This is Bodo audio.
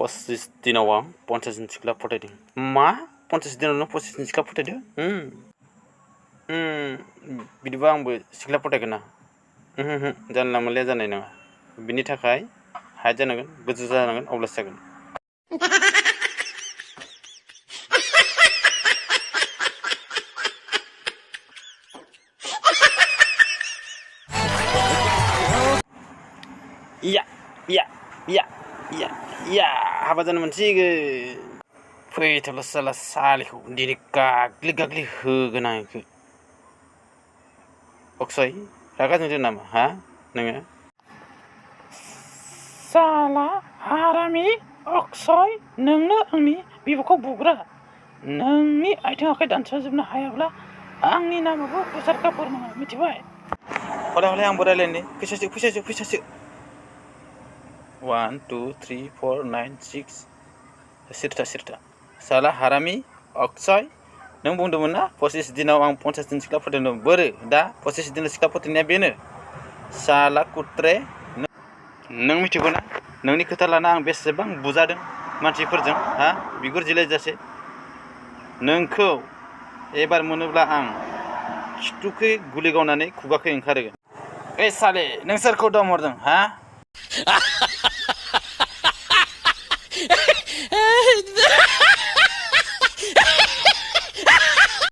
25 दिनाव आं 50 जन सिख्ला फथायदों। मा 50 दिनावनो 25 जन सिख्ला फथायदों? बिदिबा आंबो सिख्ला फथायगोन ना। जानला मोनलाया जानाय नङा। बिनि थाखाय हाइट जानांगोन, गोजौ जानांगोन, अब्लासो जागोन। या हाबा जानो मोनसिगोन। फैथ'ल' साला सालिखौ दिनै गाग्लि होगोन आं इखो। अक्सय रागा जोंदों नामा हा नोङो? साला हारामि अक्सय, नोंनो आंनि बिब'खौ बुग्रा। नोंनि आथिं आखाइ दानस'जोबनो हायाब्ला आंनि नामाबो तुषार कापुर नङा, मिथिबाय? हले आंबो रायलायनो फैसासो 1 2 3 4 9 6 सिरथा साला हारामि अक्सय, नों बुंदोंमोन ना 25 दिनाव आं 50 दिन सिख्ला फथायदों। बोरो दा 25 दिनाव सिख्ला फथायनाया बेनो? साला कुत्रे, नों मिथिगौ ना नोंनि खोथा लाना आं बेसेबां बुजादों मानसिफोरजों हा बिगुर जिलायजासे। नोंखौ एबार मोनोब्ला आं खिथुखै गुलि गावनानै खुगाखै ओंखारहोगोन। ओइ साले, नों सोरखौ दम हरदों हा?